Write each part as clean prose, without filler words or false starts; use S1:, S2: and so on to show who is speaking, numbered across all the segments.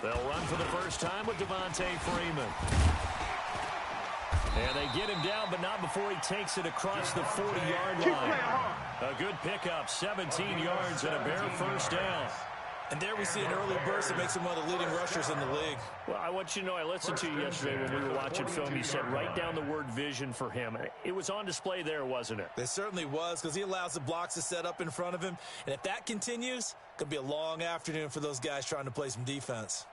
S1: They'll run for the first time with Devontae Freeman. And they get him down, but not before he takes it across the 40-yard line. A good pickup, 17 yards and a bare first down.
S2: And there we see an early burst that makes him one of the leading rushers in the league.
S1: Well, I want you to know, I listened to you yesterday when we were watching film. You said write down the word vision for him. It was on display there, wasn't it?
S2: It certainly was, because he allows the blocks to set up in front of him. And if that continues, it could be a long afternoon for those guys trying to play some defense.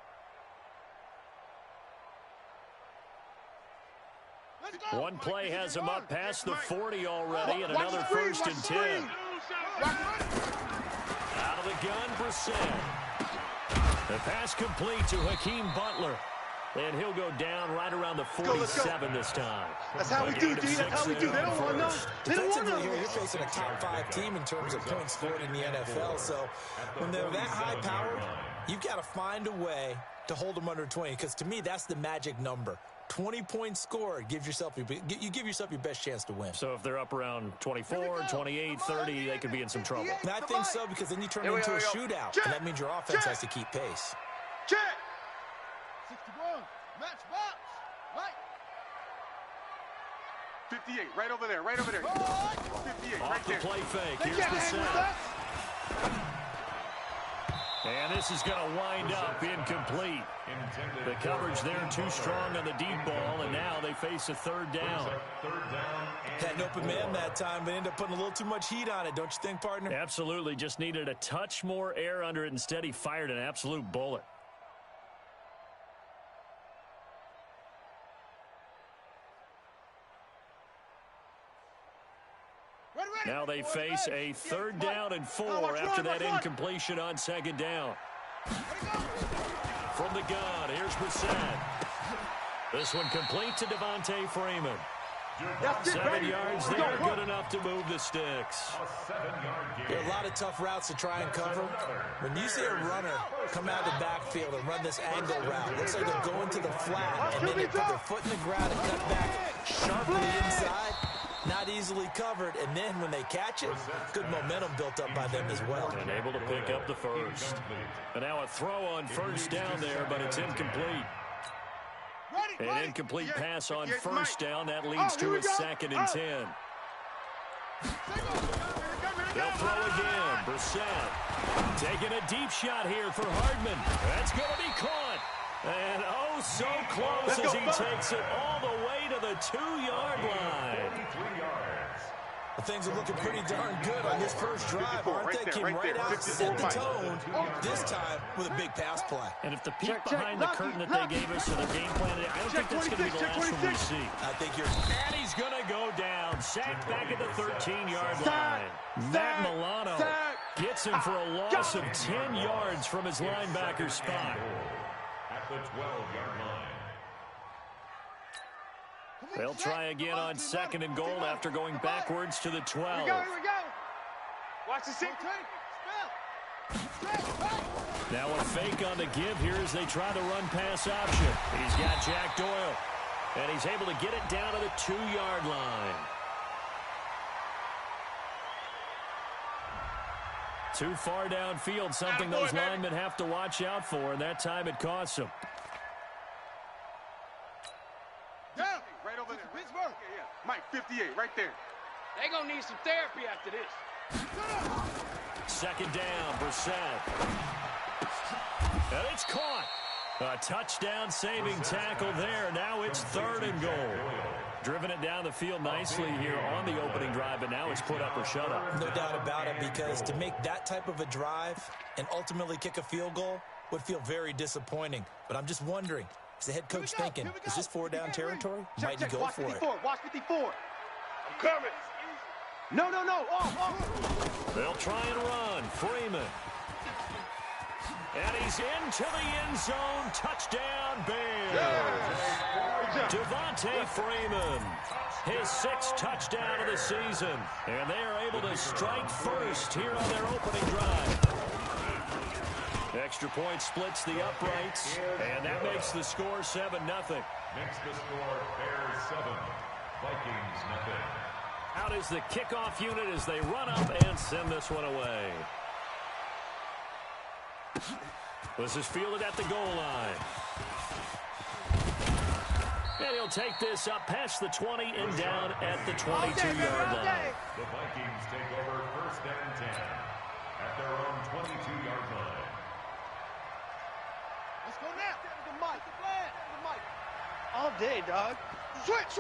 S1: One play has him up past the 40 already, and another first and 10. Out of the gun, Brissett. The pass complete to Hakeem Butler. And he'll go down right around the 47 this time.
S3: That's how we do, D. That's how we do. They don't want none. They don't want none.
S2: Here, you're facing a top-5 team in terms of points scored in the NFL. So when they're that high-powered, you've got to find a way to hold them under 20. Because to me, that's the magic number. 20 points scored, you give yourself your best chance to win.
S1: So if they're up around 24, 28, 30, they could be in some trouble.
S2: And I think so, because then you turn it into a shootout, and that means your offense has to keep pace.
S3: Check. 61, match box, right. 58, right over there, right over there. 58,
S1: off
S3: right
S1: the
S3: there.
S1: Play fake, here's the set. And this is going to wind up incomplete. The coverage there too strong on the deep ball, and now they face a third down.
S2: Had an open man that time, but ended up putting a little too much heat on it, don't you think, partner?
S1: Absolutely, just needed a touch more air under it. Instead, he fired an absolute bullet. Now they face a third down and 4 after that incompletion on second down. From the gun, here's Brissett. This one complete to Devontae Freeman. 7 yards there, good enough to move the sticks.
S2: There are a lot of tough routes to try and cover. When you see a runner come out of the backfield and run this angle route, looks like they're going to the flat, and then they put their foot in the ground and cut back sharply inside. Not easily covered, and then when they catch it, good momentum built up by them as well.
S1: And able to pick up the first. And now a throw on first down there, but it's incomplete. An incomplete pass on first down. That leads to a 2nd and 10. They'll throw again. Brissett taking a deep shot here for Hardman. That's going to be caught. And oh, so close as he takes it all the way to the 2-yard line.
S2: Well, things are looking pretty darn good on this first drive, aren't they? Came right out, set the tone, this time with a big pass play.
S1: And if the peek behind the curtain that they gave us in the game plan, I don't think that's going to be the last one we see.
S2: I think you're...
S1: And he's going to go down. Sacked back at the 13-yard line. Matt Milano gets him for a loss of 10 yards from his linebacker spot.
S4: At the 12-yard line.
S1: They'll try again on 2nd and goal after going backwards to the 12.
S3: Here we go. Watch the sink.
S1: Now a fake on the give here as they try the run-pass option. He's got Jack Doyle, and he's able to get it down to the 2-yard line. Too far downfield, something those linemen have to watch out for, and that time it costs them.
S3: Right over there. Pittsburgh. Yeah. Mike, 58, right there.
S5: They gonna need some therapy after this.
S1: 2nd down, Brissett. And it's caught. A touchdown-saving tackle there. Now it's 3rd and goal. Driven it down the field nicely here on the opening drive, but now it's put up or shut up.
S2: No doubt about it, because to make that type of a drive and ultimately kick a field goal would feel very disappointing. But I'm just wondering, is the head coach thinking, is this 4-down territory? Might he go for it?
S3: Watch 54. I'm coming. No. Oh.
S1: They'll try and run. Freeman. And he's into the end zone. Touchdown, Bears. Devontae Freeman, his 6th touchdown of the season. And they are able to strike first here on their opening drive. Extra point splits the uprights, and that makes the score 7-0.
S4: Makes the score Bears 7, Vikings 0.
S1: Out is the kickoff unit as they run up and send this one away. This is fielded at the goal line. And he'll take this up past the 20 and down at the 22-yard line.
S4: The Vikings take over 1st and 10 at their own 22-yard line.
S3: Let's go now. The mic. The flag. The mic. All day, dog. Switch.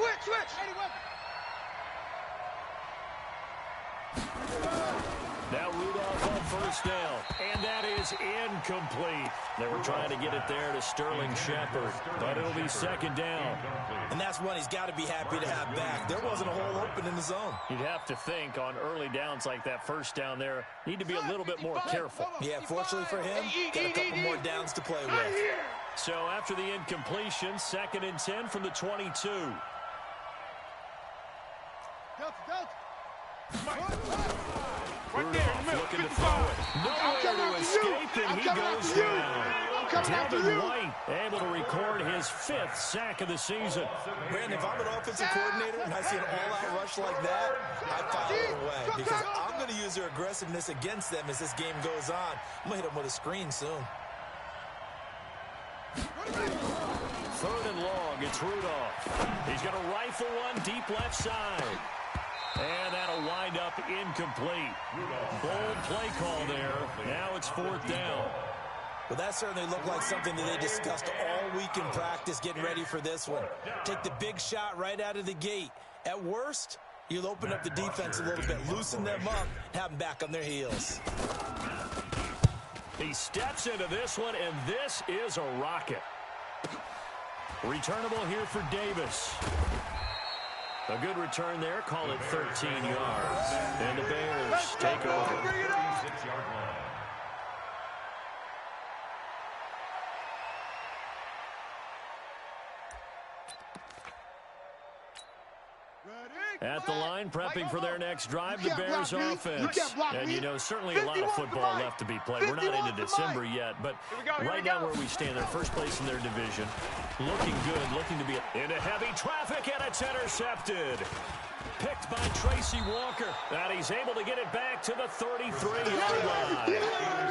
S1: Now Rudolph on first down, and that is incomplete. They were trying to get it there to Sterling Shepard, but it'll be second down.
S2: And that's one he's got to be happy to have back. There wasn't a hole open in the zone.
S1: You'd have to think on early downs like that first down there, need to be a little bit more careful.
S2: Yeah, fortunately for him, got a couple more downs to play with.
S1: So after the incompletion, 2nd and 10 from the 22. Rudolph looking to throw it. Nowhere to escape, and he goes down. Devin White able to record his 5th sack of the season.
S2: Brandon, if I'm an offensive coordinator and I see an all-out rush like that, I file it away because I'm going to use their aggressiveness against them as this game goes on. I'm going to hit them with a screen soon.
S1: 3rd and long, it's Rudolph. He's going to rifle one deep left side. And that'll wind up incomplete. Bold play call there. Now it's 4th down.
S2: Well, that certainly looked like something that they discussed all week in practice getting ready for this one. Take the big shot right out of the gate. At worst, you'll open up the defense a little bit, loosen them up, have them back on their heels.
S1: He steps into this one, and this is a rocket. Returnable here for Davis. A good return there. Call it 13 yards. And the Bears take over.
S4: 6-yard line.
S1: At the line, prepping for their next drive, the Bears offense. And, you know, certainly a lot of football left to be played. We're not into December yet, but right now where we stand, they're first place in their division. Looking good, looking to be into heavy traffic, and it's intercepted. Picked by Tracy Walker. And he's able to get it back to the 33-yard line.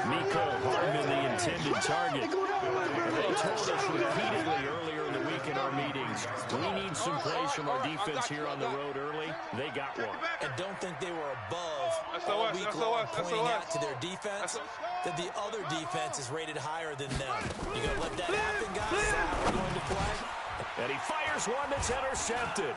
S1: Nico Hardman, the intended target. They told us repeatedly earlier in the week in our meetings, we need some plays from our defense here on the road early. They got one.
S2: And don't think they were above all week long pointing out to their defense that the other defense is rated higher than them. You going to let that happen, guys? We're going to play.
S1: And he fires one that's intercepted.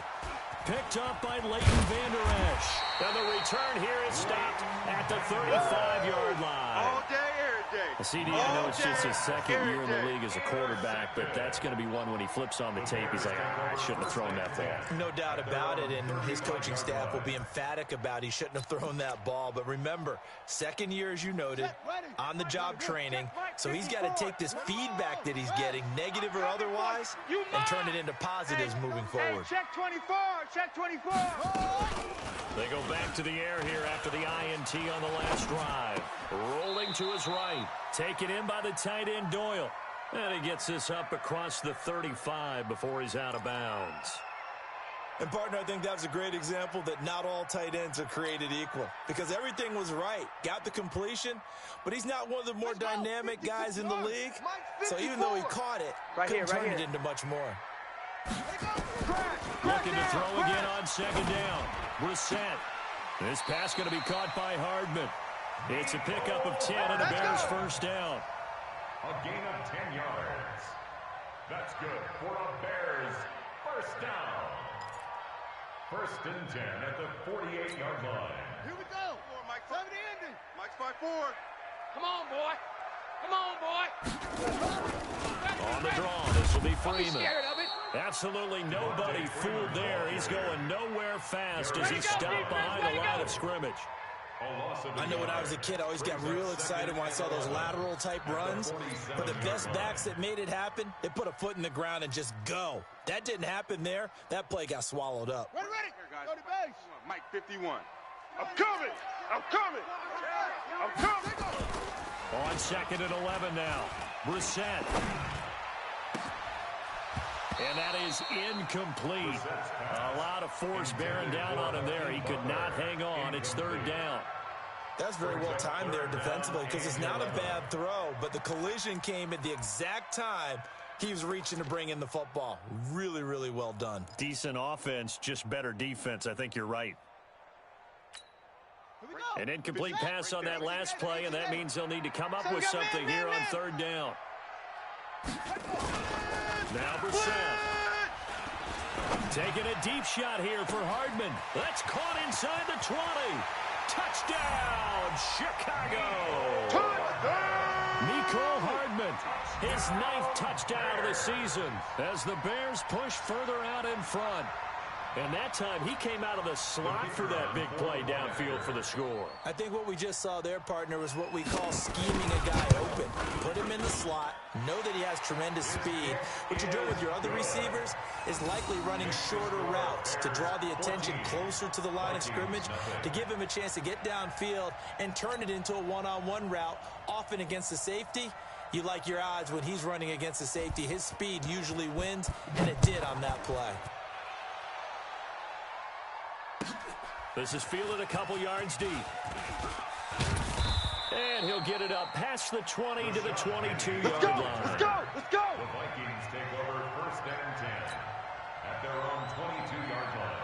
S1: Picked up by Leighton Vander Esch. And the return here is stopped at the 35-yard line.
S3: All day, every day.
S1: CD, I know it's just his second year in the league as a quarterback, but that's going to be one when he flips on the tape, he's like, I shouldn't have thrown that ball.
S2: No doubt about it, and his coaching staff will be emphatic about he shouldn't have thrown that ball. But remember, second year, as you noted, on-the-job training, so he's got to take this feedback that he's getting, negative or otherwise, and turn it into positives moving forward.
S3: Check 24. Check 24.
S1: They go back to the air here after the INT on the last drive. Rolling to his right. Taken in by the tight end Doyle. And he gets this up across the 35 before he's out of bounds.
S2: And, partner, I think that was a great example that not all tight ends are created equal because everything was right. Got the completion, but he's not one of the more dynamic guys in the league. So even though he caught it, couldn't turn it into much more.
S1: Looking to throw again on second down. Brissett. This pass going to be caught by Hardman. It's a pickup of 10 and a Bears first down.
S4: A gain of 10 yards. That's good for a Bears first down. 1st and 10 at the 48-yard line.
S3: Here we go. Mike, 70 ending. Mike's 5-4.
S5: Come on, boy. Come on, boy.
S1: On the draw, this will be
S5: Don't be
S1: Freeman.
S5: scared of it.
S1: Absolutely nobody fooled there. He's going nowhere fast as he's stopped behind the line of scrimmage.
S2: I know when I was a kid, I always got real excited when I saw those lateral-type runs. But the best backs that made it happen, they put a foot in the ground and just go. That didn't happen there. That play got swallowed up.
S3: Ready. Go to base. Mike 51. I'm coming. I'm coming. I'm coming.
S1: On 2nd and 11 now. Brissett. And that is incomplete. A lot of force bearing down on him there. He could not hang on. It's 3rd down.
S2: That's very well timed there defensively because it's not a bad throw, but the collision came at the exact time he was reaching to bring in the football. Really, really well done.
S1: Decent offense, just better defense. I think you're right. An incomplete pass on that last play, and that means they'll need to come up with something here on third down. Now Brissett. Taking a deep shot here for Hardman. That's caught inside the 20. Touchdown, Chicago. Nicole Hardman, his 9th touchdown of the season as the Bears push further out in front. And that time, he came out of the slot for that big play downfield for the score.
S2: I think what we just saw there, partner, was what we call scheming a guy open. Put him in the slot, know that he has tremendous speed. What you're doing with your other receivers is likely running shorter routes to draw the attention closer to the line of scrimmage, to give him a chance to get downfield and turn it into a one-on-one route, often against the safety. You like your odds when he's running against the safety. His speed usually wins, and it did on that play.
S1: This is fielded a couple yards deep. And he'll get it up past the 20 to the 22-yard line.
S3: Let's go! Let's go!
S4: The Vikings take over 1st and 10 at their own 22-yard line.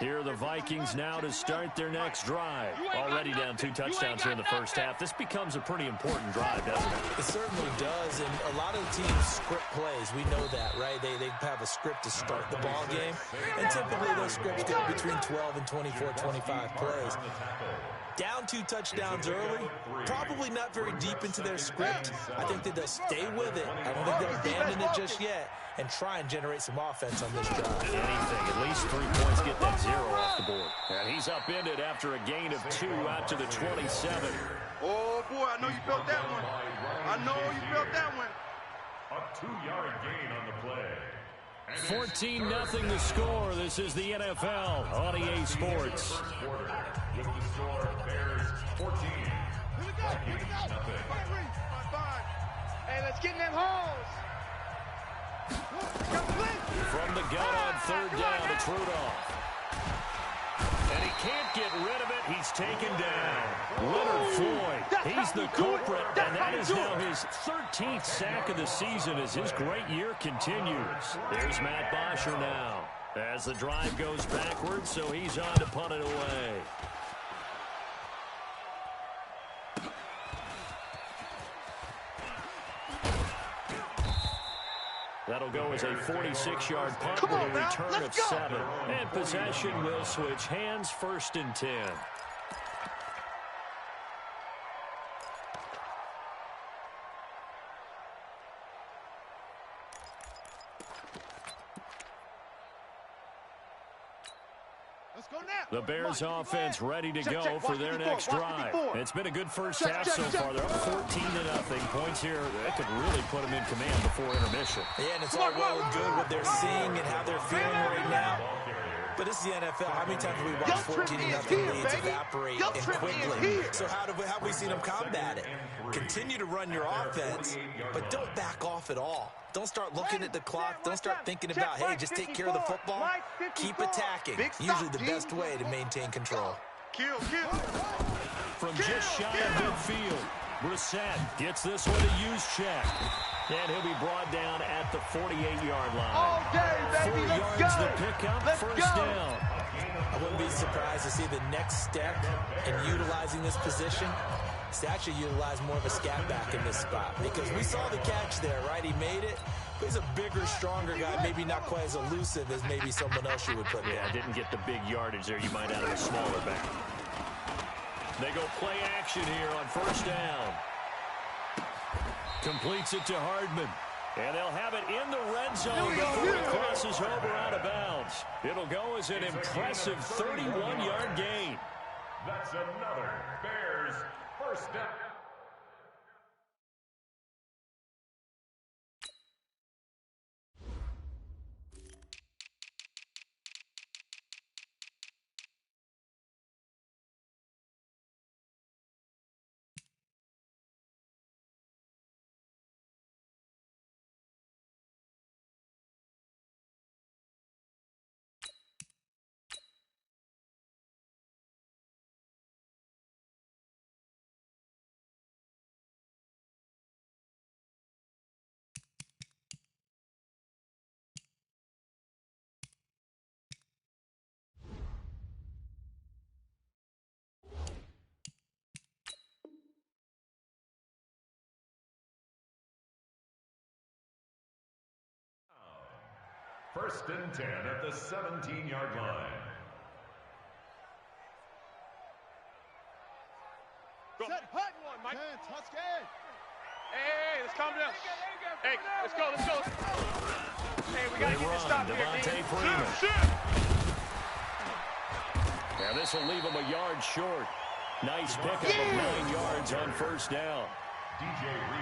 S1: Here are the Vikings now to start their next drive. Already down 2 touchdowns here in the first half. This becomes a pretty important drive, doesn't it?
S2: It certainly does, and a lot of the teams script plays. We know that, right? They have a script to start the ball game, and typically those scripts go between 12 and 24, 25 plays. Down 2 touchdowns early, probably not very deep into their script. I think that they'll stay with it. I don't think they'll abandon it just yet and try and generate some offense on this drive.
S1: Anything, at least 3 points, get that 0 off the board. And he's upended after a gain of 2 out to the 27.
S3: Oh, boy, I know you felt that one. I know you felt that one.
S4: A 2-yard gain on the play.
S1: 14-0 the score. This is the NFL on EA Sports.
S4: With the score, Bears 14.
S3: Here we go. Fine. Hey, let's get in them holes.
S1: From the gun on third down, it's Rudolph. And he can't get rid of it. He's taken down. Leonard Floyd, he's the culprit, and that is now his 13th sack of the season as his great year continues. There's Matt Bosher now as the drive goes backwards, so he's on to punt it away. That'll go as a 46-yard punt with a return of 7. And possession will switch hands, 1st and 10. The Bears offense ready to go for their next drive. It's been a good first half so far. They're up 14-0. Points here that could really put them in command before intermission.
S2: Yeah, and it's all well and good what they're seeing and how they're feeling right now. But this is the NFL. How many times have we watched 14-0 leads evaporate and quickly? So how have we seen them combat it? Continue to run your offense, but don't back off at all. Don't start looking at the clock. Don't start thinking about, hey, just take care of the football. Keep attacking. Usually the best way to maintain control.
S3: Kill.
S1: From just shy of midfield, Brissett gets this one a use check. And he'll be brought down at the 48-yard line.
S3: All day, baby.
S1: 4 yards the pickup, first down.
S2: I wouldn't be surprised to see the next step in utilizing this position is to actually utilize more of a scat back in this spot. Because we saw the catch there, right? He made it. But he's a bigger, stronger guy, maybe not quite as elusive as maybe someone else you would put in.
S1: Yeah, didn't get the big yardage there you might out of a smaller back. They go play action here on first down. Completes it to Hardman. And they'll have it in the red zone before it crosses over out of bounds. It'll go as an impressive 31-yard gain.
S4: That's another Bears first down. First and 10 at the 17-yard line.
S3: Set hut one, Mike.
S5: Hey, let's calm down. Hey, let's go. Hey, we got to get this stop here,
S1: Devontae Freeman. Now this will leave him a yard short. Nice pickup of 9 yards on first down.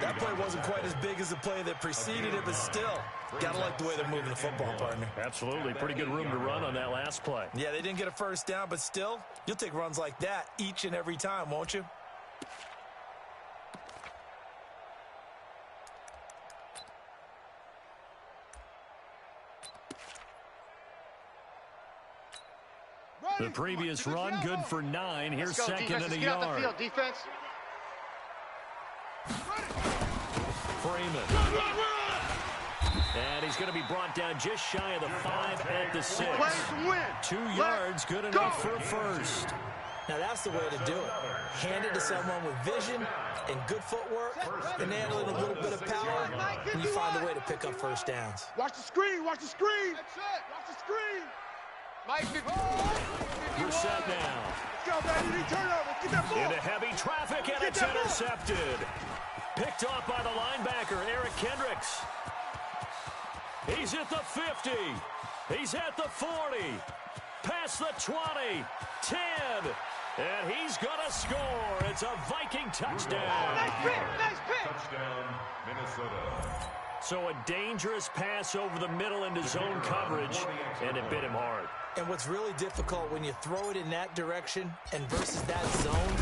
S2: That play wasn't quite as big as the play that preceded it, but still, gotta like the way they're moving the football, partner.
S1: Absolutely. Pretty good room to run on that last play.
S2: Yeah, they didn't get a first down, but still, you'll take runs like that each and every time, won't you?
S1: The previous run, good for 9. Here's second and a
S3: Get out the
S1: yard.
S3: field, defense.
S1: Freeman. And he's going to be brought down just shy of the 5 at the 6. 2 yards, good enough for a first.
S2: Now that's the way to do it. Hand it to someone with vision and good footwork, and handle it a little bit of power, and you find a way to pick up first downs.
S3: Watch the screen. Watch the screen. Watch the screen.
S5: Mike,
S1: Brissett now.
S3: Let's go, baby. Turnover. Get that ball.
S1: Into heavy traffic, and it's intercepted. Picked off by the linebacker, Eric Kendricks. He's at the 50. He's at the 40. Past the 20. 10. And he's going to score. It's a Viking touchdown.
S3: Nice pick. Nice pick.
S4: Touchdown, Minnesota.
S1: So a dangerous pass over the middle into zone coverage, and it bit him hard.
S2: And what's really difficult when you throw it in that direction and versus that zone,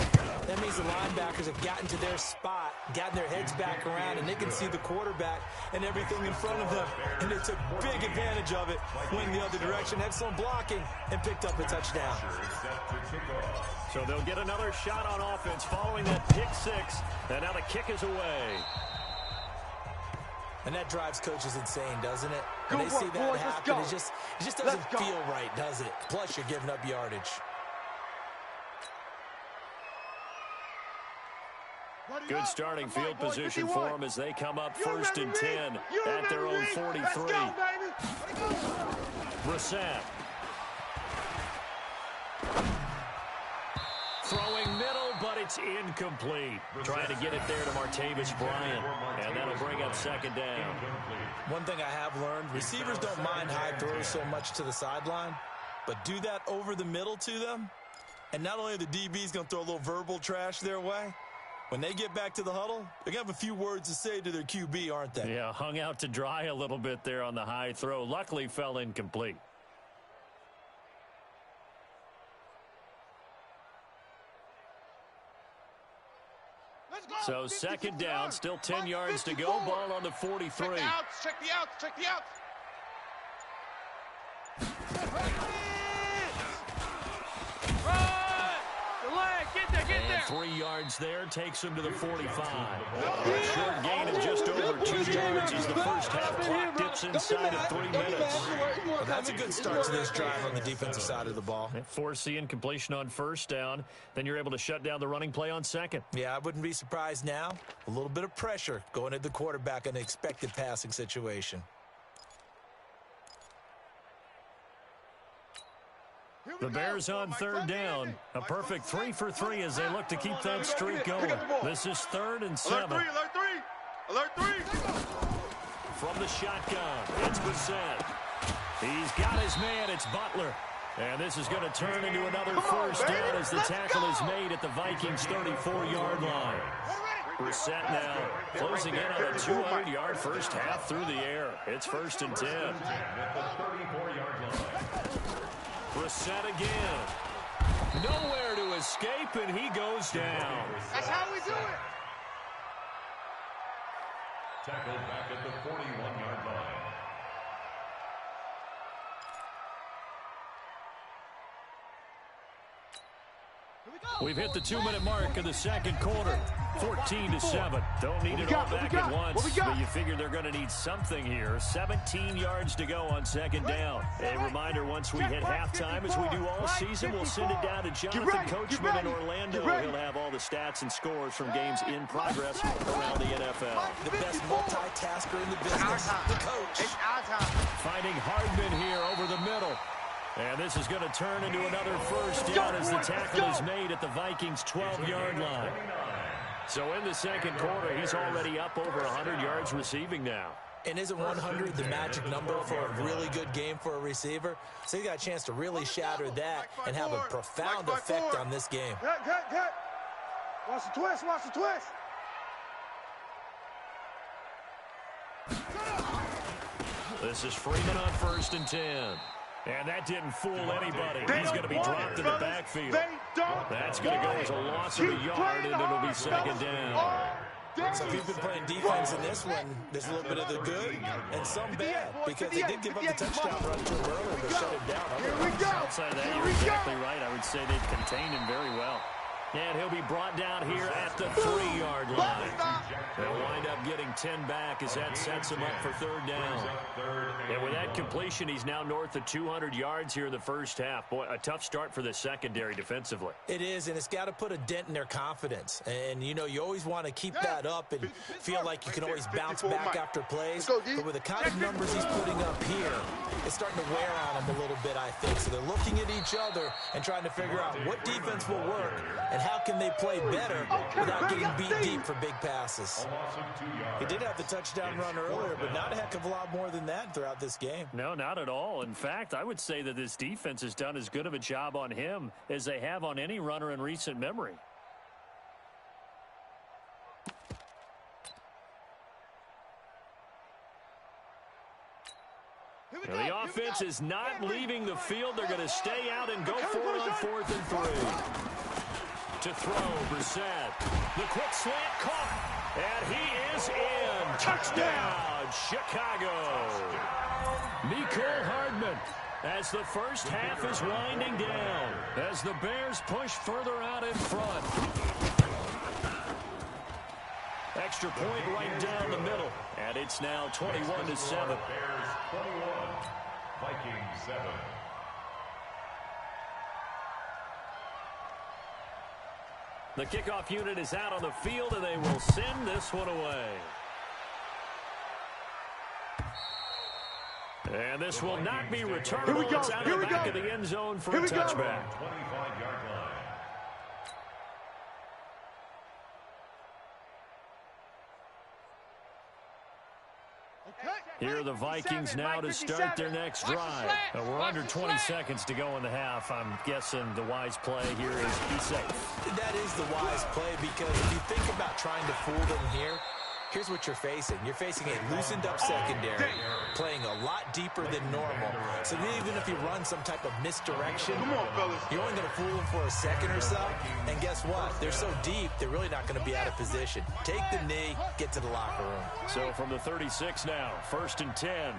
S2: that means the linebackers have gotten to their spot, gotten their heads back around, and they can see the quarterback and everything in front of them. And they took big advantage of it, went the other direction, excellent blocking, and picked up a touchdown.
S1: So they'll get another shot on offense following that pick 6, and now the kick is away.
S2: And that drives coaches insane, doesn't it? When
S3: Good
S2: they see
S3: work,
S2: that
S3: boys.
S2: happen,
S3: Let's
S2: it just doesn't feel right, does it? Plus, you're giving up yardage.
S1: Good starting field position for them as they come up first and 10 at their own 43. Brissett. Throwing middle, but it's incomplete. Trying to get it there to Martavis Bryant, and that'll bring up second down.
S2: One thing I have learned, receivers don't mind high throws so much to the sideline, but do that over the middle to them, and not only are the DBs going to throw a little verbal trash their way, when they get back to the huddle, they're going to have a few words to say to their QB, aren't they?
S1: Yeah, hung out to dry a little bit there on the high throw. Luckily fell incomplete. So second down, still 10 yards to go. Ball on the 43.
S5: Check the outs. Check the outs. Check the outs. Run! The leg. Get there.
S1: And 3 yards there takes him to the 45. A short gain of just over 2 yards as the first half clock dips inside of 3 minutes.
S2: Well, that's a good start to this drive on the defensive side of the ball.
S1: Force the incompletion on first down. Then you're able to shut down the running play on second.
S2: Yeah, I wouldn't be surprised now. A little bit of pressure going at the quarterback in an expected passing situation.
S1: The Bears on third down. A perfect 3 for 3 as they look to keep that streak going. This is 3rd and 7.
S3: Alert 3. Alert 3.
S1: From the shotgun, it's Brissett. He's got his man. It's Butler. And this is going to turn into another first down as the tackle is made at the Vikings' 34-yard line. Brissett now closing in on a 200-yard first half through the air. It's 1st and 10. Brissett again. Nowhere to escape, and he goes down.
S3: That's how we do it.
S4: Tackled back at the 41-yard line.
S1: We've hit the 2-minute mark of the second quarter. 14-7. Don't need it all back at once, but you figure they're going to need something here. 17 yards to go on second down. A reminder, once we hit halftime, as we do all season, we'll send it down to Jonathan Coachman in Orlando. He'll have all the stats and scores from games in progress around the NFL.
S2: The best multitasker in the business, the coach.
S1: Finding Hardman here over the middle. And this is going to turn into another first down as the tackle is made at the Vikings' 12-yard line. So in the second quarter, he's already up over 100 yards receiving now.
S2: And isn't 100 the magic number for a really good game for a receiver? So he got a chance to really shatter that and have a profound effect on this game.
S3: Cut. Watch the twist, watch the twist.
S1: This is Freeman on 1st and 10. And that didn't fool anybody. He's going to be dropped in the backfield. That's going to go as a loss of a yard, and it'll be second down.
S2: So if you've been playing defense in this one, there's a little bit of the good and some bad, because they did give up the touchdown run to him earlier, but shut him down.
S1: Outside of that, you're exactly right. I would say they've contained him very well. And he'll be brought down here at the 3-yard line. They'll wind up getting 10 back as that sets him up for third down. And with that completion, he's now north of 200 yards here in the first half. Boy, a tough start for the secondary defensively.
S2: It is, and it's got to put a dent in their confidence. And, you know, you always want to keep that up and feel like you can always bounce back after plays. But with the kind of numbers he's putting up here, it's starting to wear on him a little bit, I think. So they're looking at each other and trying to figure out what defense will work and how can they play better without getting beat deep for big passes. He did have the touchdown run earlier, but not a heck of a lot more than that throughout this game.
S1: No, not at all. In fact, I would say that this defense has done as good of a job on him as they have on any runner in recent memory. The offense is not leaving the field. They're going to stay out and go for it on 4th and 3. To throw, Brissett. The quick slant caught. And he is in. Touchdown, Chicago. Mecole Hardman as the first half is winding down. As the Bears push further out in front. Extra point right down the middle. And it's now 21-7.
S4: Bears 21, Vikings 7.
S1: The kickoff unit is out on the field, and they will send this one away. And this will not be returnable. It's out of the back of the end zone for a touchback.
S4: 25-yard line.
S1: Here are the Vikings now to start their next drive. We're under 20 seconds to go in the half. I'm guessing the wise play here is be safe.
S2: That is the wise play, because if you think about trying to fool them here, here's what you're facing. You're facing a loosened up secondary, playing a lot deeper than normal. So even if you run some type of misdirection, you're only going to fool them for a second or so. And guess what? They're so deep, they're really not going to be out of position. Take the knee, get to the locker room.
S1: So from the 36 now, 1st and 10.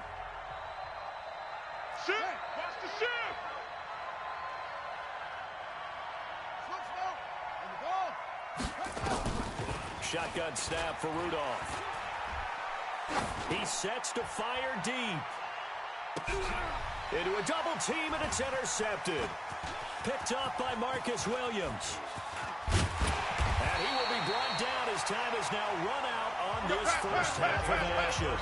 S3: Shift! Watch the shift!
S1: Shotgun snap for Rudolph. He sets to fire deep. Into a double team, and it's intercepted. Picked up by Marcus Williams. And he will be brought down as time is now run out on this first half of action.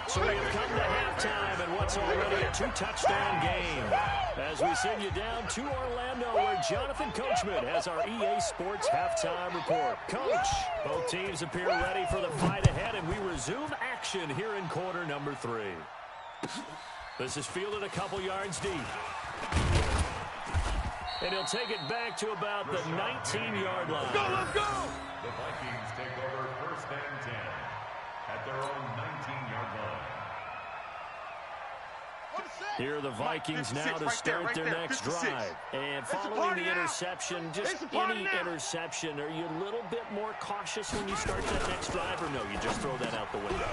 S1: So we have come to halftime in what's already a 2-touchdown game. As we send you down to Orlando, where Jonathan Coachman has our EA Sports halftime report. Coach, both teams appear ready for the fight ahead, and we resume action here in quarter number 3. This is fielded a couple yards deep. And he'll take it back to about the 19-yard line.
S3: Let's go!
S4: The Vikings take over 1st and 10 at their own 19-yard line.
S1: Here are the Vikings now to start their next drive. And following the interception, just any interception, are you a little bit more cautious when you start that next drive, or no, you just throw that out the window?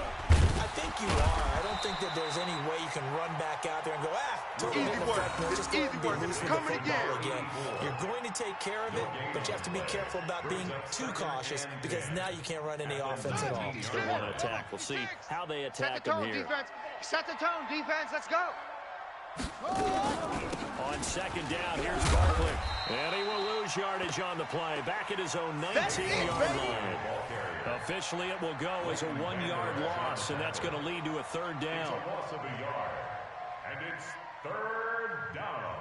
S2: I think you are. I don't think that there's any way you can run back out there and go, totally didn't affect me. Just go and be loose with the football again. You're going to take care of it, but you have to be careful about being too cautious, because now you can't run any offense at all.
S1: They want to attack. We'll see how they attack them here.
S5: Defense. Set the tone, defense. Let's go.
S1: On second down, here's Barkley. And he will lose yardage on the play. Back at his own 19-yard line. Officially, it will go as a 1-yard loss, and that's going to lead to a third down.
S4: It's a loss of a yard, and it's third down.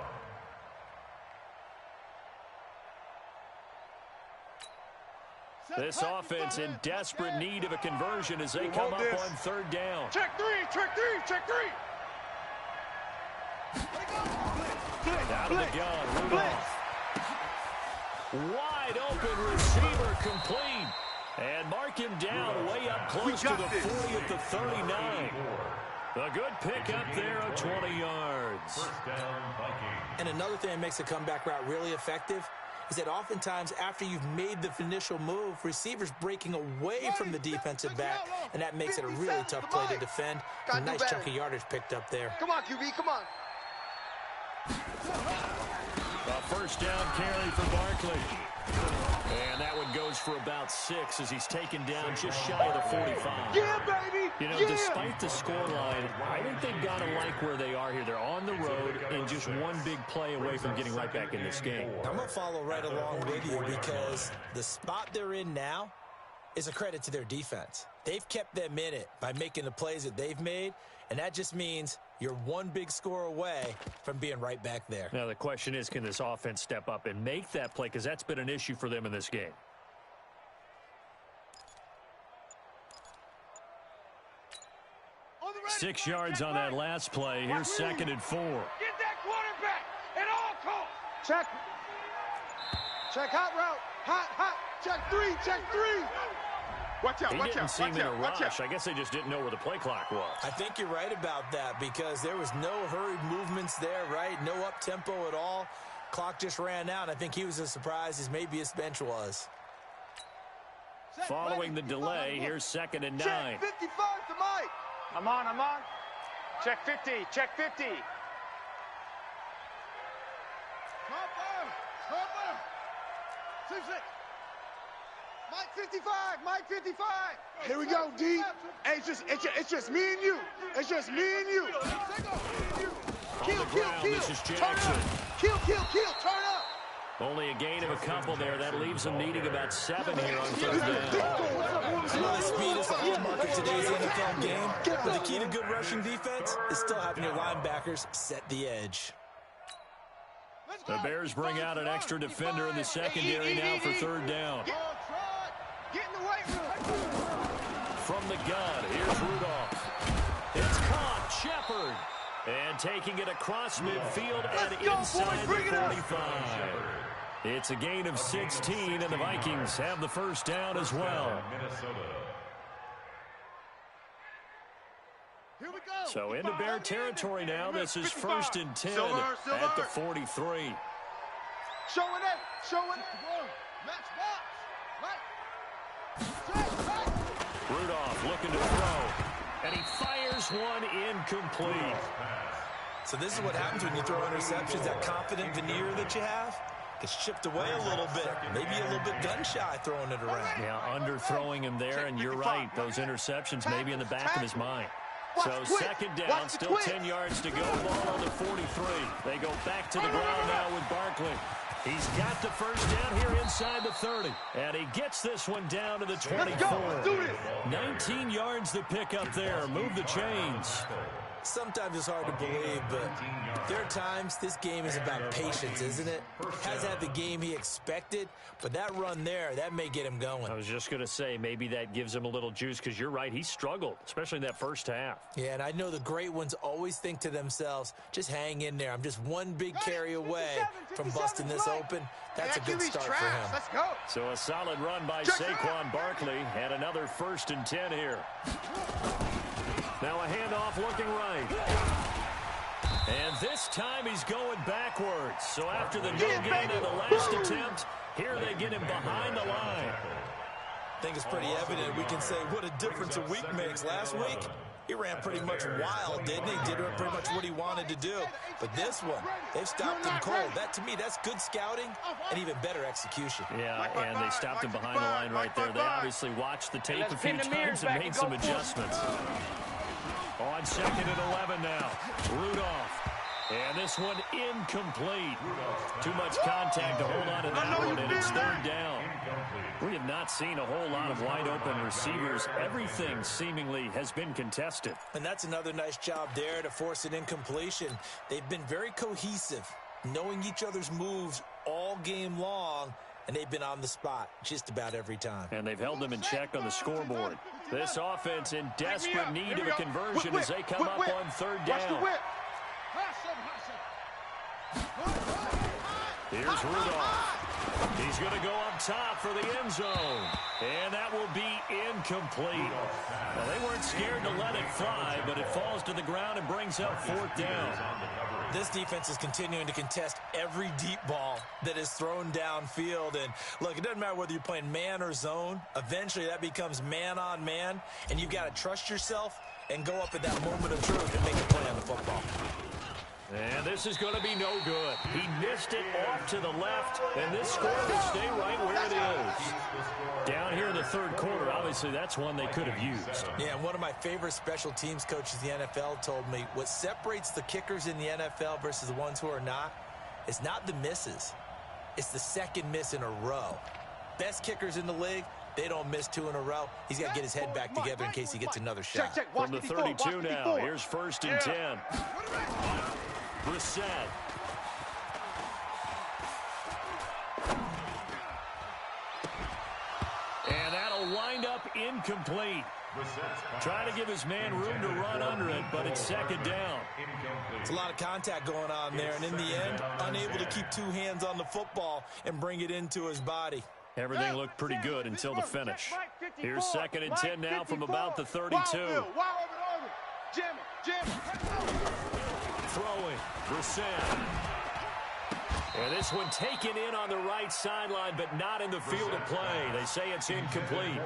S1: This offense in desperate need of a conversion as they come up on third down.
S3: Check three, check three, check three.
S1: Out of the gun, Rudolph. Wide open receiver complete. And mark him down way up close to the 40 at the 39. A good pickup there of 20 yards.
S4: First down, Vikings.
S2: And another thing that makes a comeback route really effective is that oftentimes after you've made the initial move, receivers breaking away from the defensive back, and that makes it a really tough play to defend. A nice chunk of yardage picked up there.
S5: Come on, QB, come on.
S1: A first down carry for Barkley. And that one goes for about 6 as he's taken down just shy of the 45.
S3: Yeah, baby.
S1: You know, despite the scoreline, I think they've got to like where they are here. They're on the road and just one big play away from getting right back in this game.
S2: I'm going to follow right along with you because the spot they're in now is a credit to their defense. They've kept them in it by making the plays that they've made, and that just means you're one big score away from being right back there.
S1: Now, the question is, can this offense step up and make that play? Because that's been an issue for them in this game.
S3: On the ready.
S1: 6 yards on that last play. Here's 2nd and 4.
S3: Get that quarterback at all costs. Check. Check hot route. Hot, hot. Check three, check three. Watch out,
S1: He
S3: watch
S1: didn't
S3: out,
S1: seem
S3: watch
S1: in a
S3: out, watch
S1: rush.
S3: out.
S1: I guess they just didn't know where the play clock was.
S2: I think you're right about that because there was no hurried movements there, right? No up-tempo at all. Clock just ran out. I think he was as surprised as maybe his bench was.
S1: Following the delay, here's 2nd and 9.
S3: Check 55 to Mike.
S5: I'm on. Check 50, check 50.
S3: Stop. 2-6. Mike 55, Mike 55. Here we go, D. Hey, it's just me and you. It's just me and you.
S1: On the ground, this is Jackson.
S3: Kill, turn up.
S1: Only a gain of a couple there. That leaves them needing about 7 here on third down.
S2: Some of the speed is the hallmark of today's NFL game, but the key to good rushing defense is still having your linebackers set the edge.
S1: The Bears bring out an extra defender in the secondary now for third down.
S3: Get in the weight room.
S1: From the gun, here's Rudolph. It's caught, Shepard. And taking it across midfield and inside the 45. It's a gain of 16, and the Vikings have the first down as well.
S3: Here we go.
S1: So into Bear territory now. This is 1st and 10 at the 43.
S3: Showing it. Match box. Right.
S1: Rudolph looking to throw. And he fires one incomplete.
S2: So this is what happens when you throw interceptions. That confident veneer that you have gets chipped away a little bit. Maybe a little bit gun-shy throwing it around.
S1: Yeah, underthrowing him there, and you're right. Those interceptions may be in the back of his mind. So 2nd down, still 10 yards to go. Ball on the 43. They go back to the ground now with Barkley. He's got the first down here inside the 30. And he gets this one down to the 24. 19 yards to pick up there. Move the chains.
S2: Sometimes it's hard to believe, but there are times this game is about patience, isn't it? Hasn't had the game he expected, but that run there, that may get him going.
S1: I was just going to say, maybe that gives him a little juice because you're right. He struggled, especially in that first half.
S2: Yeah, and I know the great ones always think to themselves, just hang in there. I'm just one big carry away from busting this open. That's a good start for him.
S3: Let's go.
S1: So a solid run by Saquon Barkley and another 1st and 10 here. Now a handoff looking right. And this time he's going backwards. So after the no gain on the last attempt, here they get him behind the line.
S2: I think it's pretty evident. We can say what a difference a week makes. Last week, he ran pretty much wild, didn't he? Did pretty much what he wanted to do. But this one, they've stopped him cold. That, to me, that's good scouting and even better execution.
S1: Yeah, and they stopped him behind the line right there. They obviously watched the tape a few times and made some adjustments. On 2nd and 11 now. Rudolph. And this one incomplete. Too much contact to hold on to that one, and it's third down. We have not seen a whole lot of wide-open receivers. Everything seemingly has been contested.
S2: And that's another nice job there to force an incompletion. They've been very cohesive, knowing each other's moves all game long, and they've been on the spot just about every time.
S1: And they've held them in check on the scoreboard. This offense in desperate need of a conversion as they come up on third down. Here's Rudolph. He's going to go up top for the end zone. And that will be incomplete. Now, they weren't scared to let it fly, but it falls to the ground and brings up fourth down.
S2: This defense is continuing to contest every deep ball that is thrown downfield. And, look, it doesn't matter whether you're playing man or zone. Eventually, that becomes man-on-man, and you've got to trust yourself and go up at that moment of truth and make a play on the football.
S1: And this is going to be no good. He missed it off to the left, and this score will stay right where it is. Down here in the third quarter, obviously that's one they could have used.
S2: Yeah, and one of my favorite special teams coaches in the NFL told me what separates the kickers in the NFL versus the ones who are not is not the misses. It's the second miss in a row. Best kickers in the league, they don't miss two in a row. He's got to get his head back together in case he gets another shot.
S1: From the 32 now, here's first and 10. Brissett. And that'll wind up incomplete. Trying to give his man room to run under it, but it's second down.
S2: It's a lot of contact going on there, and in the end, unable to keep two hands on the football and bring it into his body.
S1: Everything looked pretty good until the finish. Here's second and 10 now from about the 32. Throwing, Brissett. And this one taken in on the right sideline, but not in the field of play. They say it's incomplete.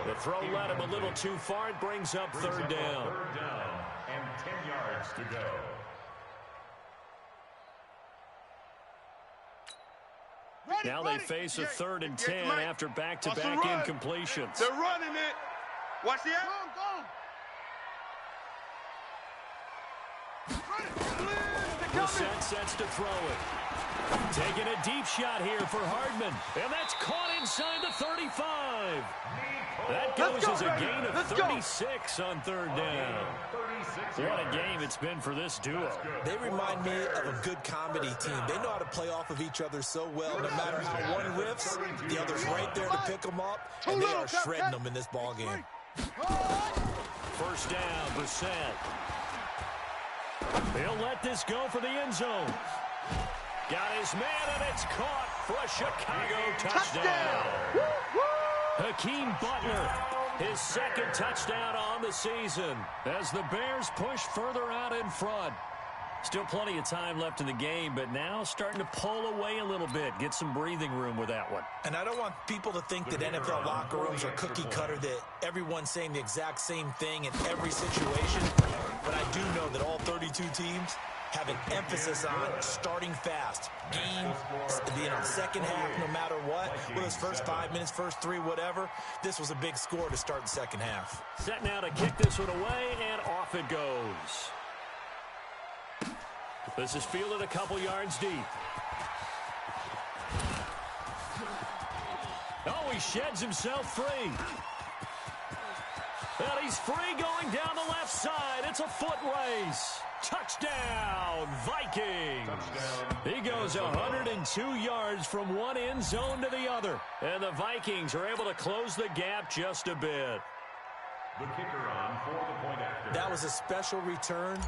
S1: The throw led him a little too far. It brings up third down.
S4: And 10 yards to go.
S1: Now they face a third and 10 after back-to-back incompletions.
S3: They're running it. Watch the out.
S1: Brissett sets to throw it. Taking a deep shot here for Hardman. And that's caught inside the 35. That goes as a gain of 36 on third down. What a game it's been for this duo.
S2: They remind me of a good comedy team. They know how to play off of each other so well. No matter how one riffs, the other's right there to pick them up, and they are shredding them in this ball game.
S1: First down, Brissett. He'll let this go for the end zone. Got his man, and it's caught for a Chicago touchdown. Hakeem Butler, his second touchdown on the season as the Bears push further out in front. Still plenty of time left in the game, but now starting to pull away a little bit, get some breathing room with that one.
S2: And I don't want people to think that NFL locker rooms are cookie cutter, that everyone's saying the exact same thing in every situation. But I do know that all 32 teams have an emphasis on starting fast. Game, second half, no matter what. Whether it's first 5 minutes, first 3, whatever. This was a big score to start the second half.
S1: Set now to kick this one away, and off it goes. This is fielded a couple yards deep. Oh, he sheds himself free. And he's free going down the left side. It's a foot race. Touchdown, Vikings. Touchdown. He goes 102 yards from one end zone to the other. And the Vikings are able to close the gap just a bit.
S4: The kicker on for the point after.
S2: That was a special return,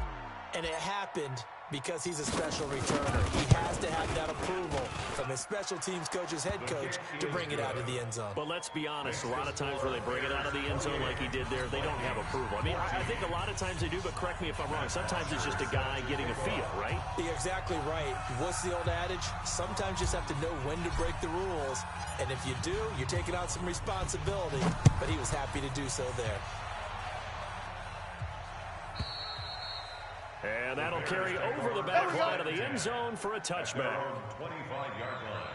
S2: and it happened because he's a special returner. He has to have that approval from his special teams coach's head coach to bring it out of the end zone.
S1: But let's be honest, a lot of times where they bring it out of the end zone like he did there, they don't have approval. I mean, I think a lot of times they do, but correct me if I'm wrong. Sometimes it's just a guy getting a feel, right?
S2: You're exactly right. What's the old adage? Sometimes you just have to know when to break the rules. And if you do, you're taking out some responsibility. But he was happy to do so there.
S1: And that'll carry over the back line of the end zone for a touchback.
S4: 25-yard line.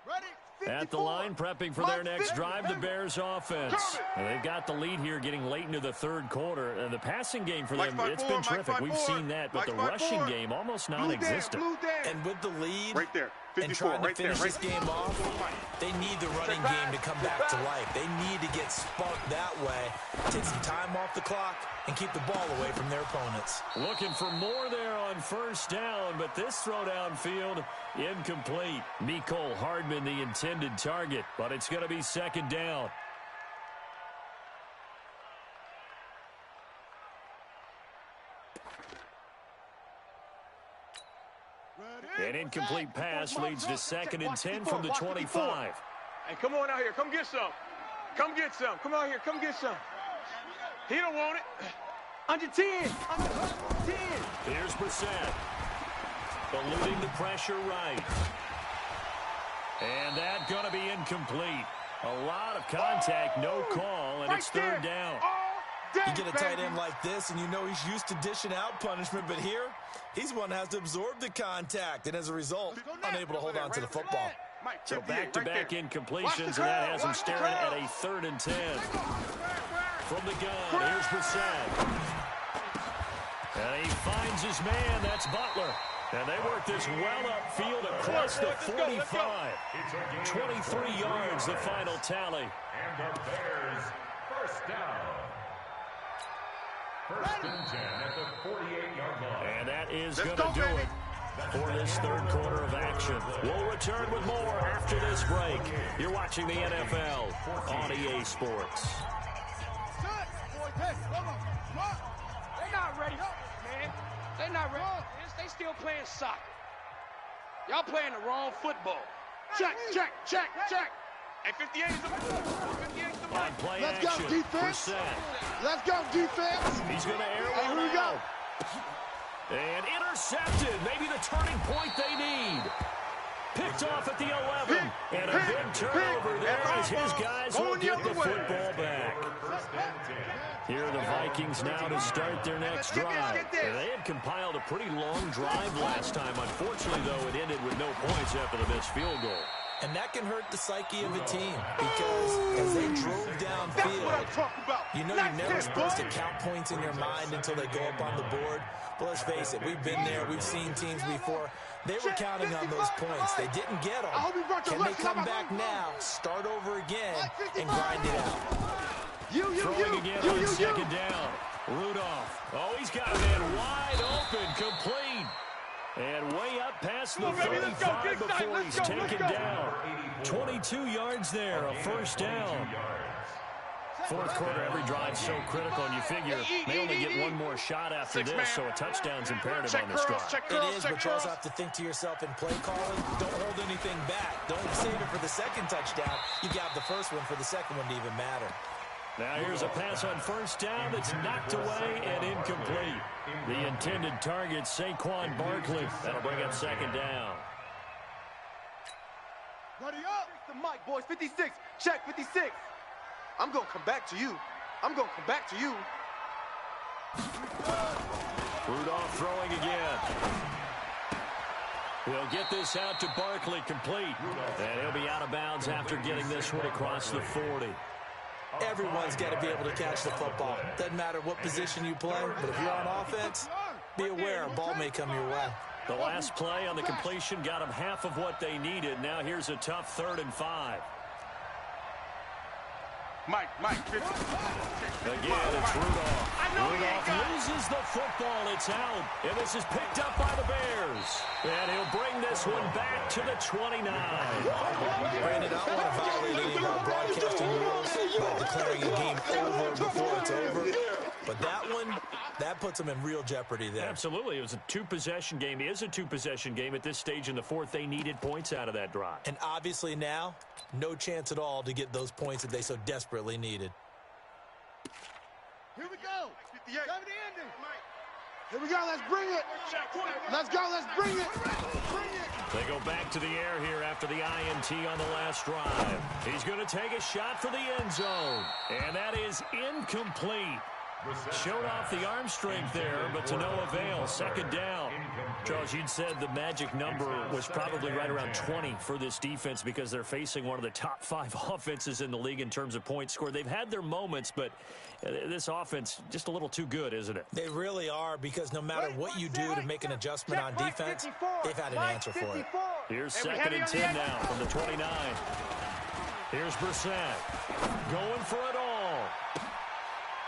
S3: Ready?
S1: At the line, prepping for their next drive, the Bears offense. And they've got the lead here getting late into the third quarter. And the passing game for them, it's been terrific. We've seen that, but the rushing game almost non-existent.
S2: And with the lead
S3: right there, 54,
S2: and trying to finish this game off, they need the running game to come back to life. They need to get spunked that way, take some time off the clock, and keep the ball away from their opponents.
S1: Looking for more there on first down, but this throw downfield, incomplete. Mecole Hardman, the intended target, but it's going to be second down. An incomplete pass leads to 2nd and 10 from the 25.
S5: Hey, come on out here. Come get some. Come get some. Come out here. Come get some. He don't want it. Under 10. Under 10.
S1: Here's Brissett. Eluding the pressure right. And that's going to be incomplete. A lot of contact, no call, and it's third down.
S2: You get a tight end like this, and you know he's used to dishing out punishment, but here, he's one that has to absorb the contact, and as a result, unable to hold on to the football.
S1: So back-to-back incompletions, and that has him staring at a 3rd and 10. From the gun, here's Brissett. And he finds his man, that's Butler. And they work this well upfield across the 45. 23 yards, the final tally.
S4: And the Bears, first down. 1st and 10 at the 48-yard line.
S1: And that is going to do it for this third quarter of action. We'll return with more after this break. You're watching the NFL on EA Sports.
S5: They're not ready, man. They're not ready. They still playing soccer. Y'all playing the wrong football.
S3: Check.
S5: Hey, 58 is the
S1: On play
S3: Let's
S1: action,
S3: go, defense.
S1: Brissett.
S3: Let's go, defense.
S1: He's going to air
S3: Hey,
S1: one
S3: here we go.
S1: out. And intercepted. Maybe the turning point they need. Picked off at the 11. And a big turnover there as his guys will get the football back. Here are the Vikings now to start their next drive. And they had compiled a pretty long drive last time. Unfortunately, though, it ended with no points after the missed field goal.
S2: And that can hurt the psyche of a team because as they drove downfield, you know you're never supposed to count points in your mind until they go up on the board. But let's face it, we've been there. We've seen teams before. They were counting on those points. They didn't get them. Can they come back now, start over again, and grind it out?
S1: Throwing again on second down. Rudolph. Oh, he's got a man wide open, complete. And way up past the 35 before he's taken down. 22 yards there, a first down. Fourth quarter, every drive so critical, and you figure they only get one more shot after this, so a touchdown's imperative on this drive.
S2: It is, but you also have to think to yourself in play calling, don't hold anything back. Don't save it for the second touchdown. You got the first one for the second one to even matter.
S1: Now here's a pass on first down that's knocked away and incomplete. The intended target, Saquon Barkley. That'll bring up second down.
S3: Ready up. The mic, boys. 56. Check 56. I'm going to come back to you.
S1: Rudolph throwing again. He'll get this out to Barkley, complete. And he'll be out of bounds after getting this one across the 40.
S2: Everyone's got to be able to catch the football. Doesn't matter what position you play, but if you're on offense, be aware a ball may come your way.
S1: The last play on the completion got them half of what they needed. Now here's a tough 3rd and 5.
S5: Mike.
S1: Again, it's Rudolph. Rudolph loses the football. It's out. And this is picked up by the Bears. And he'll bring this one back to the 29.
S2: Brandon, I don't want to violate any of our broadcasting rules by declaring a game over before it's over. But that one, that puts them in real jeopardy there.
S1: Absolutely. It was a two-possession game. It is a two-possession game at this stage in the fourth. They needed points out of that drive.
S2: And obviously now, no chance at all to get those points that they so desperately needed.
S3: Here we go. 58. Here we go. Let's bring it. Let's go. Let's bring it.
S1: They go back to the air here after the INT on the last drive. He's going to take a shot for the end zone. And that is incomplete. Showed off the arm strength there, but to no avail. Second down. Charles, you'd said the magic number was probably right around 20 for this defense because they're facing one of the top 5 offenses in the league in terms of points scored. They've had their moments, but this offense just a little too good, isn't it?
S2: They really are, because no matter what you do to make an adjustment on defense, they've had an answer for it.
S1: Here's 2nd and 10 now from the 29. Here's Brissett going for it all.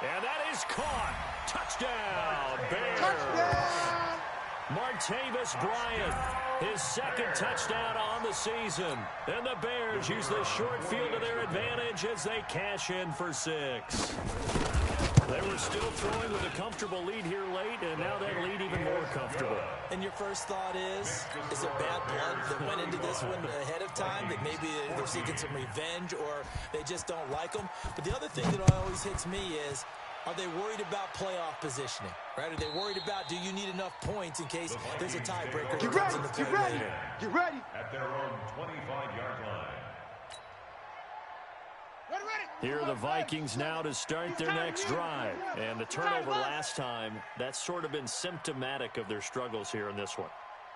S1: And that is caught. Touchdown, Bears.
S3: Touchdown.
S1: Martavis Bryant, his 2nd touchdown on the season. And the Bears use the short field to their advantage as they cash in for 6. They were still throwing with a comfortable lead here late, and now that lead even more comfortable.
S2: And your first thought is it bad blood that went into this one ahead of time, that maybe they're seeking some revenge or they just don't like them? But the other thing that always hits me is, are they worried about playoff positioning? Right? Are they worried about, do you need enough points in case there's a tiebreaker that comes into play later?
S3: Get ready.
S4: At their own 25-yard line.
S1: Here are the Vikings now to start their next drive. And the turnover last time, that's sort of been symptomatic of their struggles here in this one.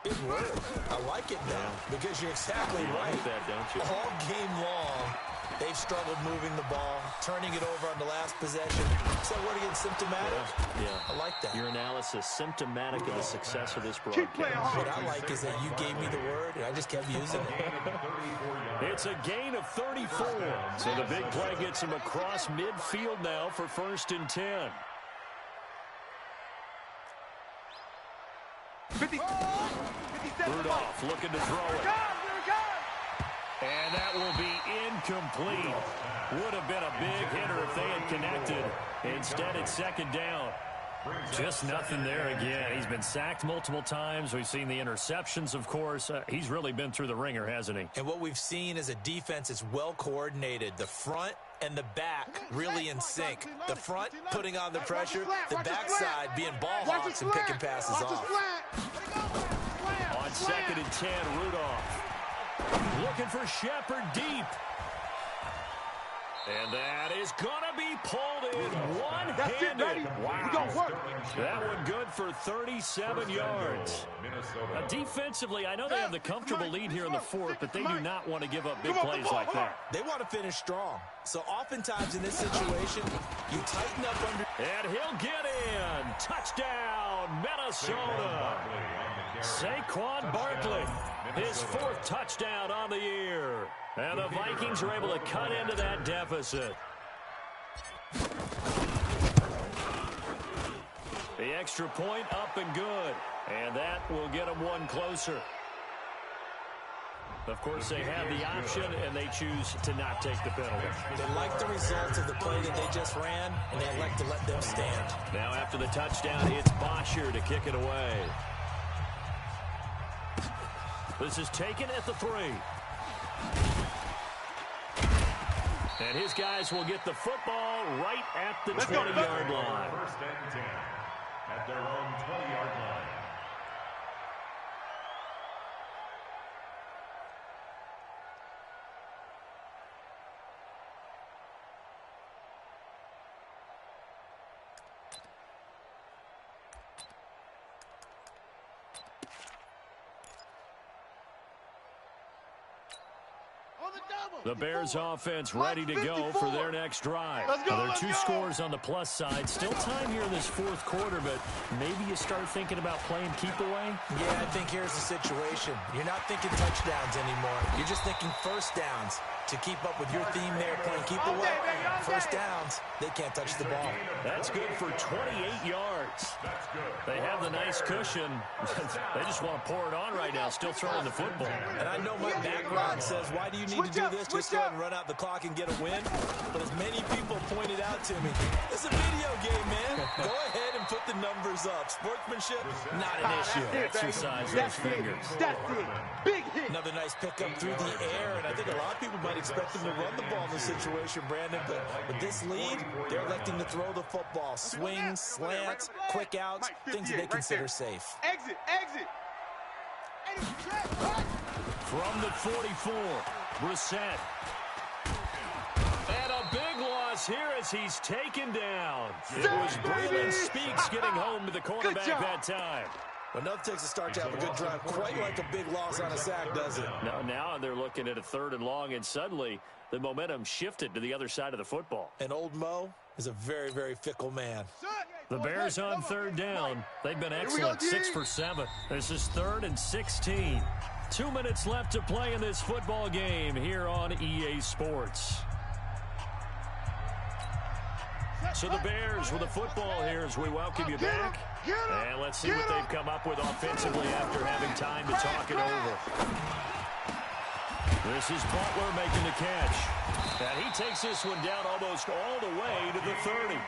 S2: Good word. I like it now, because you're exactly right.
S1: You like that, don't you?
S2: All game long, they've struggled moving the ball, turning it over on the last possession. So word again, symptomatic?
S1: Yeah.
S2: I like that.
S1: Your analysis, symptomatic of the success of this broadcast.
S2: What I like is that you gave me the word, and I just kept using it.
S1: It's a gain of 34. So the big play gets him across midfield now for 1st and 10.
S3: 57.
S1: Rudolph looking to throw it. And that will be incomplete. Would have been a big hitter if they had connected. Instead, it's 2nd down. Just nothing there again. He's been sacked multiple times. We've seen the interceptions, of course. He's really been through the ringer, hasn't he?
S2: And what we've seen is a defense that's well coordinated. The front and the back really in sync. The front putting on the pressure, the backside being ball hawks and picking passes off.
S1: On 2nd and 10, Rudolph looking for Shepard deep. And that is going to be pulled in one-handed. Wow. That one good for 37 yards. Now, defensively, I know they have the comfortable lead here in the 4th, but they do not want to give up big plays like that.
S2: They want to finish strong. So oftentimes in this situation, you tighten up under.
S1: And he'll get in. Touchdown, Minnesota. Saquon Barkley, his 4th touchdown on the year. And the Vikings are able to cut into that deficit. The extra point up and good. And that will get them one closer. Of course, they have the option, and they choose to not take the penalty.
S2: They like the results of the play that they just ran, and they elect to let them stand.
S1: Now after the touchdown, it's Bosher to kick it away. This is taken at the 3. And his guys will get the football right at the 20-yard line.
S4: 1st and 10 at their own 20-yard line.
S1: The Bears offense ready to go for their next drive. There are 2 scores on the plus side. Still time here in this 4th quarter, but maybe you start thinking about playing keep away?
S2: Yeah, I think here's the situation. You're not thinking touchdowns anymore. You're just thinking 1st downs. To keep up with your theme there, playing keep away. 1st downs, they can't touch the ball.
S1: That's good for 28 yards. They have the nice cushion. They just want to pour it on right now, still throwing the football.
S2: And I know my background says, why do you need to do this? Just go ahead and run out the clock and get a win. But as many people pointed out to me, it's a video game, man. Go ahead and put the numbers up. Sportsmanship, not an issue.
S1: Exercise those fingers.
S3: That's it. Big hit.
S2: Another nice pickup through the air, and I think a lot of people might expect them to run the ball in this situation, Brandon, but with this lead, they're electing to throw the football. Swings, slants, quick outs, things that they consider safe.
S3: Exit.
S1: From the 44, Brissett. And a big loss here as he's taken down. It was Braylon Speaks getting home to the quarterback that time.
S2: Well, nothing takes a start to have a good drive, quite like a big loss on a sack, does it?
S1: No, now they're looking at a 3rd and long, and suddenly the momentum shifted to the other side of the football.
S2: And old Mo is a very, very fickle man.
S1: The Bears on 3rd down. They've been excellent, 6 for 7. This is 3rd and 16. 2 minutes left to play in this football game here on EA Sports. So the Bears with the football here as we welcome you back. And let's see what they've come up with offensively after having time to talk it over. This is Butler making the catch. And he takes this one down almost all the way to the 30.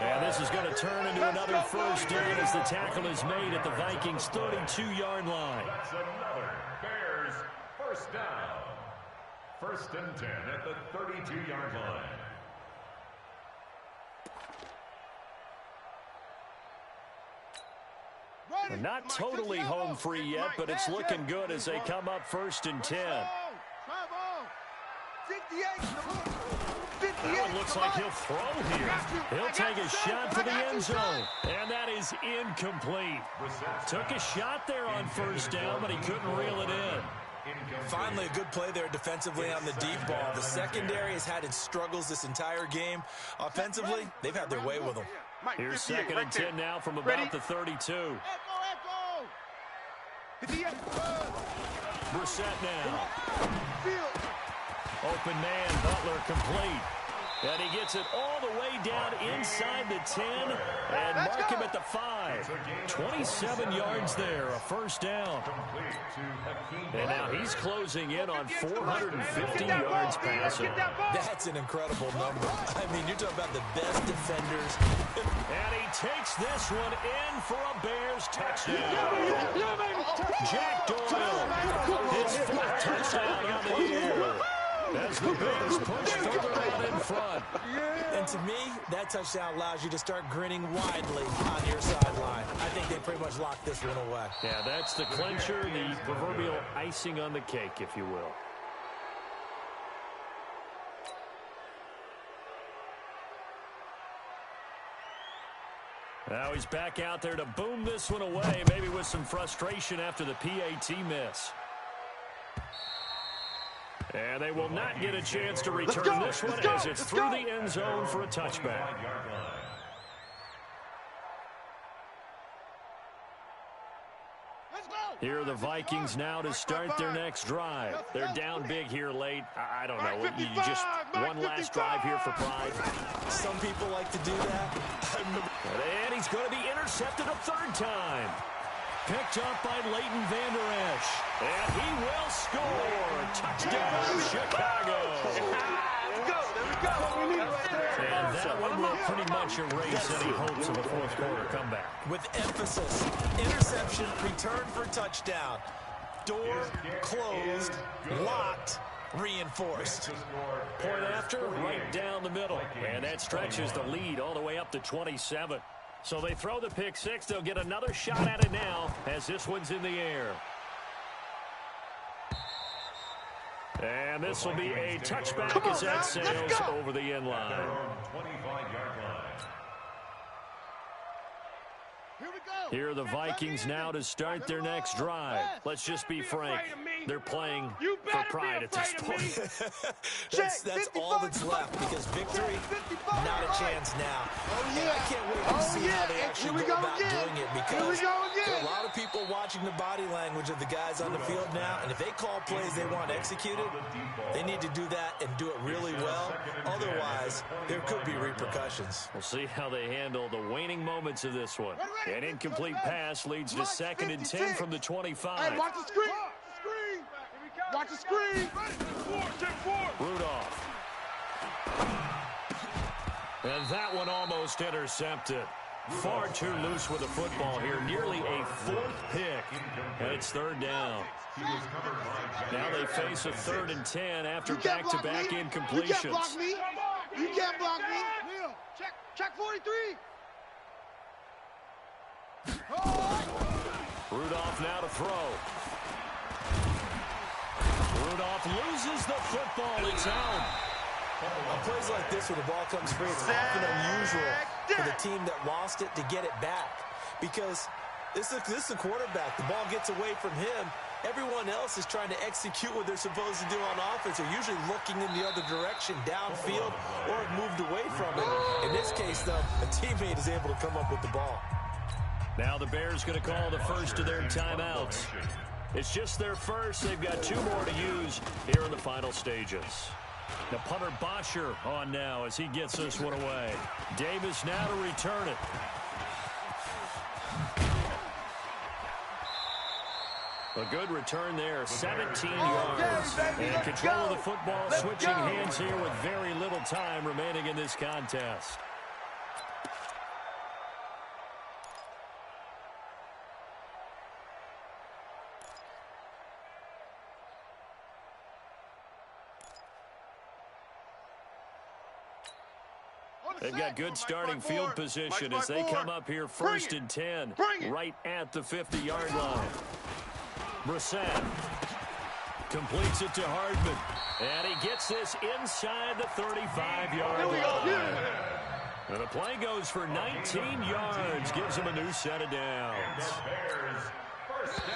S1: And this is going to turn into another first down as the tackle is made at the Vikings' 32-yard line.
S4: That's another Bears first down. 1st and 10 at the 32-yard line.
S1: They're not totally home free yet, but it's looking good as they come up 1st and 10. That one looks like he'll throw here. He'll take a shot for the end zone, and that is incomplete. Took a shot there on 1st down, but he couldn't reel it in.
S2: Finally, a good play there defensively on the deep ball. The secondary has had its struggles this entire game. Offensively, they've had their way with them.
S1: Here's 2nd and 10 now from about the 32. Brissett now. Open man, Butler complete. And he gets it all the way down inside the 10 and mark him at the 5. 27 yards there, a first down. And now he's closing in on 450 yards passing.
S2: That's an incredible number. I mean, you're talking about the best defenders.
S1: And he takes this one in for a Bears touchdown. Jack Doyle, his 4th touchdown on the year. As the Bears push further out in front.
S2: And to me, that touchdown allows you to start grinning widely on your sideline. I think they pretty much locked this one away.
S1: Yeah, that's the clincher, the proverbial icing on the cake, if you will. Now he's back out there to boom this one away, maybe with some frustration after the PAT miss. And they will not get a chance to return this one as it's through the end zone for a touchback. Here are the Vikings now to start their next drive. They're down big here late. I don't know. You just one last drive here for pride.
S2: Some people like to do that.
S1: And he's going to be intercepted a 3rd time. Picked up by Leighton Vander Esch. And he will score. Touchdown, Chicago. And that one will pretty much erase any hopes of a 4th quarter comeback.
S2: With emphasis, interception, return for touchdown. Door closed, locked, reinforced.
S1: Point after, right down the middle. And that stretches the lead all the way up to 27. So they throw the pick 6. They'll get another shot at it now as this one's in the air. And this will be a touchback as that sails over the end line.
S4: 25-yard line.
S1: Here are the Vikings now to start their next drive. Let's just be frank. They're playing for pride at this point.
S2: that's all that's left because victory, not a chance now. And I can't wait to see how they actually go about doing it because there are a lot of people watching the body language of the guys on the field now, and if they call plays they want executed, they need to do that and do it really well. Otherwise, there could be repercussions.
S1: We'll see how they handle the waning moments of this one. An incomplete pass leads to 2nd and 10 from the 25.
S3: Hey, watch the screen. Watch the screen.
S1: Rudolph. And that one almost intercepted. Far too loose with the football here. Nearly a 4th pick. And it's 3rd down. Now they face a 3rd and 10 after back-to-back incompletions.
S3: You can't block me. You can't block me. Check 43.
S1: Rudolph now to throw. Rudolph loses the football. It's out.
S2: On plays like this where the ball comes free, it's often unusual for the team that lost it to get it back because This is the quarterback. The ball gets away from him. Everyone else is trying to execute what they're supposed to do on offense. They're usually looking in the other direction, downfield, or have moved away from it. In this case, though, a teammate is able to come up with the ball.
S1: Now the Bears going to call the first of their timeouts. It's just their first. They've got 2 more to use here in the final stages. Now punter Bosher on now as he gets this one away. Davis now to return it. A good return there, 17 yards. And control of the football, switching hands here with very little time remaining in this contest. They've got good starting field position as they come up here 1st and 10, right at the 50-yard line. Brissett completes it to Hardman, and he gets this inside the 35-yard line. And the play goes for 19 yards, gives him a new set of downs.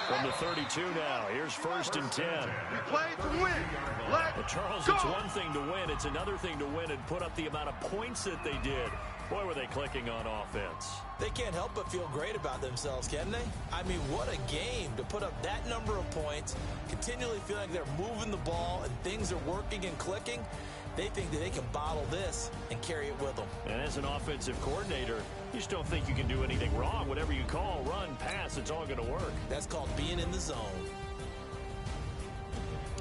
S1: From the 32 now, here's 1st and 10.
S3: We play to win.
S1: Well, Charles, it's one thing to win. It's another thing to win and put up the amount of points that they did. Boy, were they clicking on offense.
S2: They can't help but feel great about themselves, can they? I mean, what a game to put up that number of points, continually feeling like they're moving the ball and things are working and clicking. They think that they can bottle this and carry it with them.
S1: And as an offensive coordinator, you just don't think you can do anything wrong. Whatever you call, run, pass, it's all going to work.
S2: That's called being in the zone.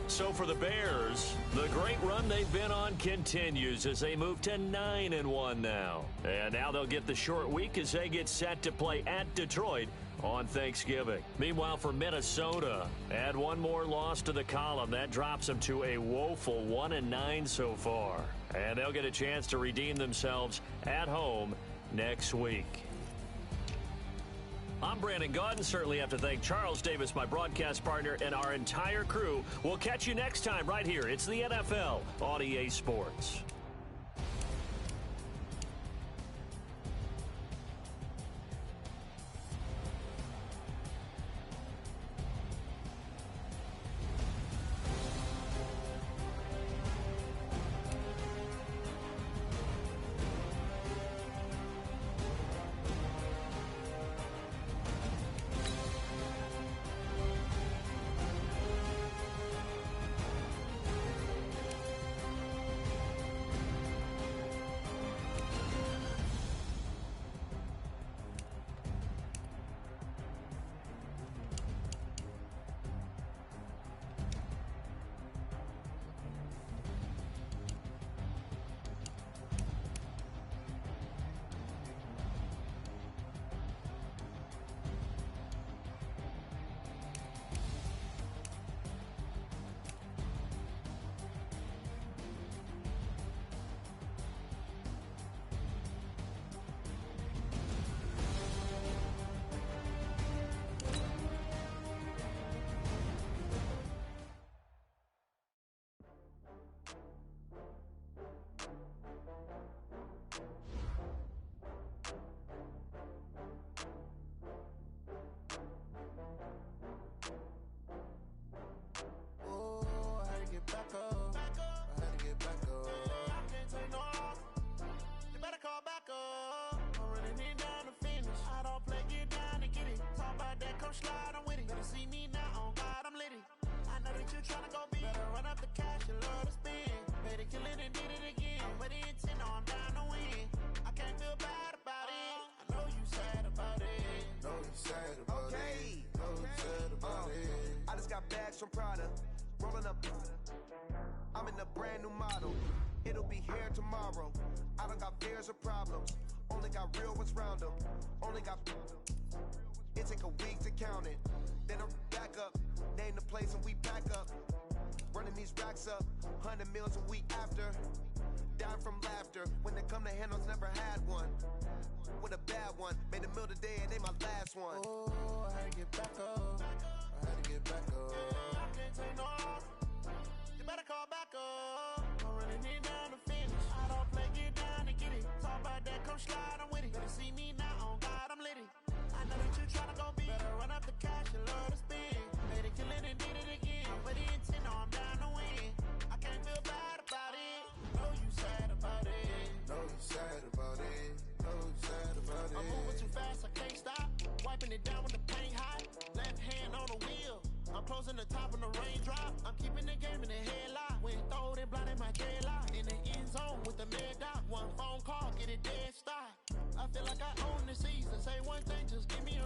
S1: So for the Bears, the great run they've been on continues as they move to 9-1 now. And now they'll get the short week as they get set to play at Detroit on Thanksgiving. Meanwhile, for Minnesota, add one more loss to the column. That drops them to a woeful 1-9 so far. And they'll get a chance to redeem themselves at home next week. I'm Brandon Gaudin. Certainly have to thank Charles Davis, my broadcast partner, and our entire crew. We'll catch you next time right here. It's the NFL on EA Sports.
S6: Slide, I'm with it. Better see me now, on God, I'm litty. I know that you tryna go big. Better run up the cash, you love to spend. Made it, kill it, and did it again. I'm with the intent, no, I'm down to win. I can't feel bad about it. I know you sad about it.
S7: Know you sad about it. Know you sad about it.
S8: I just got bags from Prada. Rolling up. I'm in a brand new model. It'll be here tomorrow. I don't got fears or problems. Only got real ones round them. Only got. It take a week to count it. Then I'm back up. Name the place and we pack up. Running these racks up. 100 meals a week after. Down from laughter. When they come to handles, never had one. With a bad one. Made a meal today and they my last one.
S7: Oh, I had to get back up. I had to get back up.
S6: I can't take no off. You better call back up. I'm running it down to finish. I don't play, get down and get it. Talk about that, come slide, I'm with it. Better see me now, on God, I'm litty. I know that you tryna go be say one thing, just give me